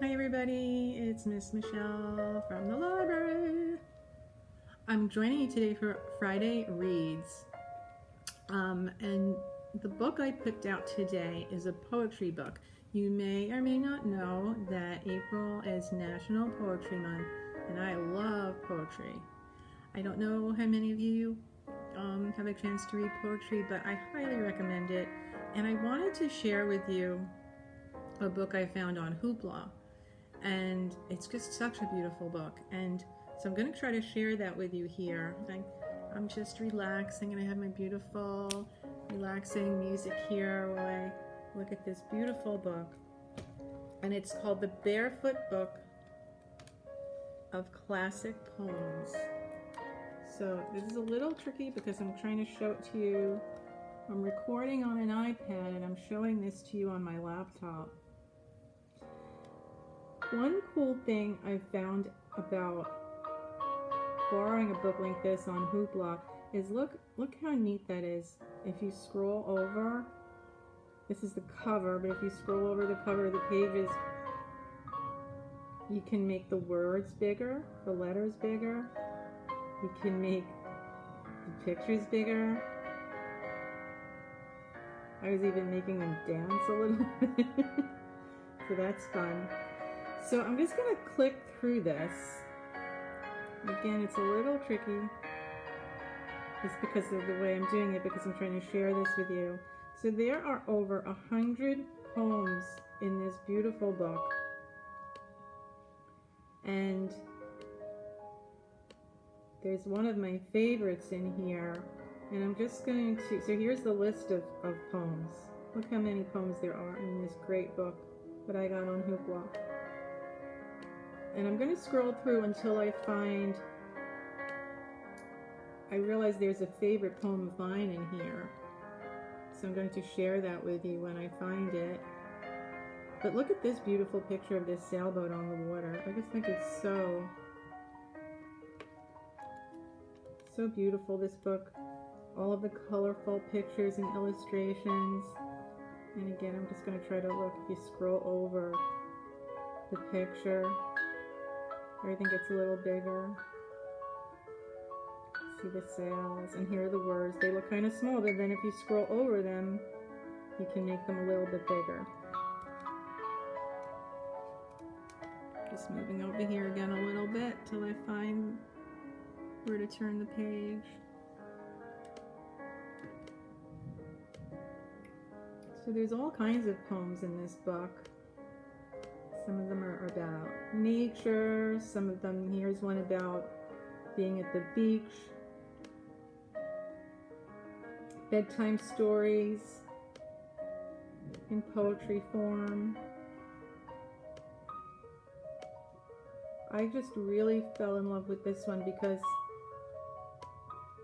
Hi everybody, it's Miss Michelle from the library. I'm joining you today for Friday Reads. And the book I picked out today is a poetry book. You may or may not know that April is National Poetry Month, and I love poetry. I don't know how many of you have a chance to read poetry, but I highly recommend it. And I wanted to share with you a book I found on Hoopla. And it's just such a beautiful book, and so I'm going to try to share that with you here. I'm just relaxing, and I have my beautiful relaxing music here while I look at this beautiful book, and it's called the Barefoot Book of Classic Poems. So this is a little tricky because I'm trying to show it to you. I'm recording on an iPad and I'm showing this to you on my laptop. One cool thing I found about borrowing a book like this on Hoopla is look how neat that is. If you scroll over, this is the cover, but if you scroll over the cover of the pages, you can make the words bigger, the letters bigger. You can make the pictures bigger. I was even making them dance a little bit. So that's fun. So I'm just going to click through this. Again, it's a little tricky. It's because of the way I'm doing it, because I'm trying to share this with you. So there are over 100 poems in this beautiful book. And there's one of my favorites in here. And I'm just going to, so here's the list of poems. Look how many poems there are in this great book that I got on Hoopla. And I'm going to scroll through until I realize there's a favorite poem of mine in here. So I'm going to share that with you when I find it. But look at this beautiful picture of this sailboat on the water. I just think it's so beautiful, this book. All of the colorful pictures and illustrations. And again, I'm just going to try to look. If you scroll over the picture, everything gets a little bigger. See the sails, and here are the words. They look kind of small, but then if you scroll over them, you can make them a little bit bigger. Just moving over here again a little bit till I find where to turn the page. So there's all kinds of poems in this book. Some of them are about nature, some of them, here's one about being at the beach, bedtime stories in poetry form. I just really fell in love with this one because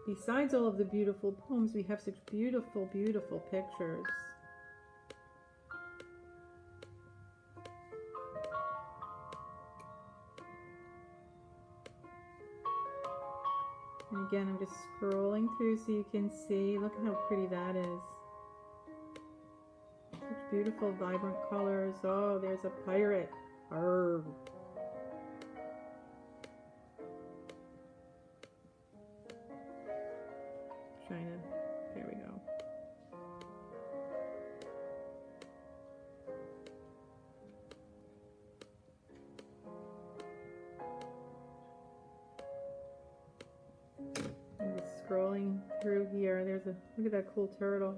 besides all of the beautiful poems, we have such beautiful, beautiful pictures. And again, I'm just scrolling through so you can see. Look how pretty that is. Such beautiful, vibrant colors. Oh, there's a pirate. Arrgh. There we go. Scrolling through here, look at that cool turtle.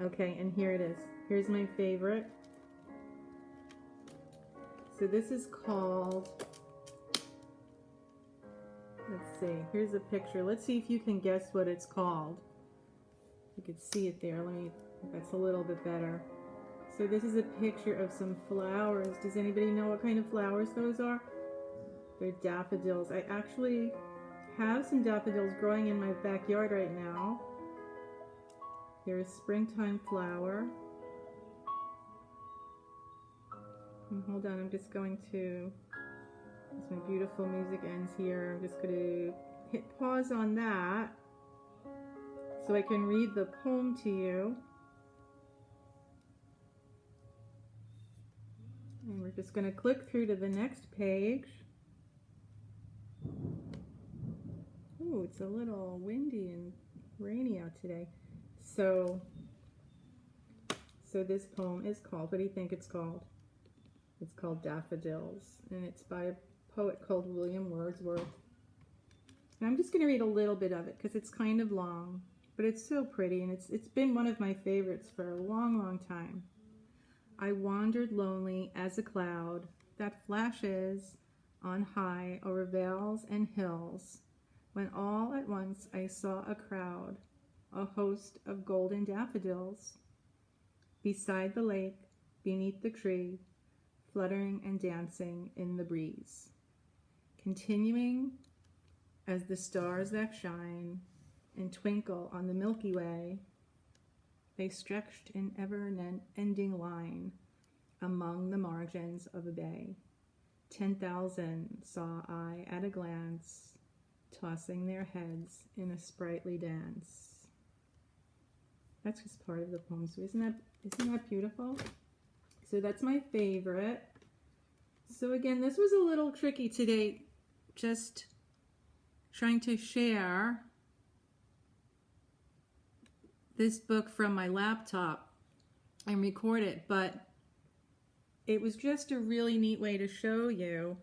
Okay, and here it is. Here's my favorite. So this is called, let's see, here's a picture. Let's see if you can guess what it's called. You can see it there. That's a little bit better. So this is a picture of some flowers. Does anybody know what kind of flowers those are? They're daffodils. I actually have some daffodils growing in my backyard right now. They're a springtime flower. And hold on, I'm just going to, as my beautiful music ends here, I'm just going to hit pause on that so I can read the poem to you. And we're just going to click through to the next page. Ooh, it's a little windy and rainy out today. So this poem is called, what do you think it's called? It's called Daffodils, and it's by a poet called William Wordsworth. And I'm just going to read a little bit of it because it's kind of long, but it's so pretty, and it's been one of my favorites for a long, long time. I wandered lonely as a cloud that flashes on high over vales and hills, when all at once I saw a crowd, a host of golden daffodils, beside the lake, beneath the tree, fluttering and dancing in the breeze. Continuing as the stars that shine and twinkle on the Milky Way, they stretched in ever-ending line among the margins of a bay. 10,000 saw I at a glance, tossing their heads in a sprightly dance. That's just part of the poem. So isn't that beautiful? So that's my favorite. So again, this was a little tricky today, just trying to share this book from my laptop and record it, but it was just a really neat way to show you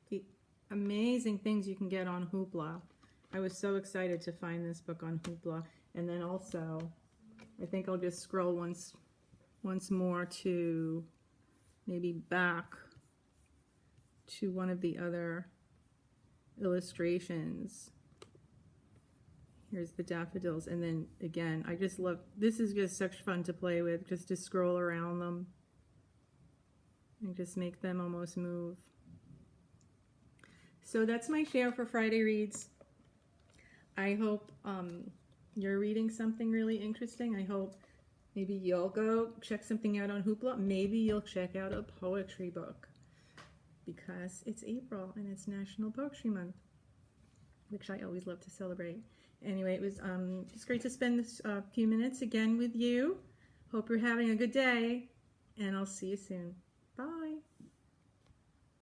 the amazing things you can get on Hoopla. I was so excited to find this book on Hoopla. And then also, I think I'll just scroll once more to maybe back to one of the other illustrations. Here's the daffodils, and then again, I just love, this is just such fun to play with, just to scroll around them and just make them almost move. So that's my share for Friday Reads. I hope you're reading something really interesting. I hope maybe you'll go check something out on Hoopla. Maybe you'll check out a poetry book, because it's April and it's National Poetry Month, which I always love to celebrate. Anyway, it was just great to spend this few minutes again with you. Hope you're having a good day, and I'll see you soon.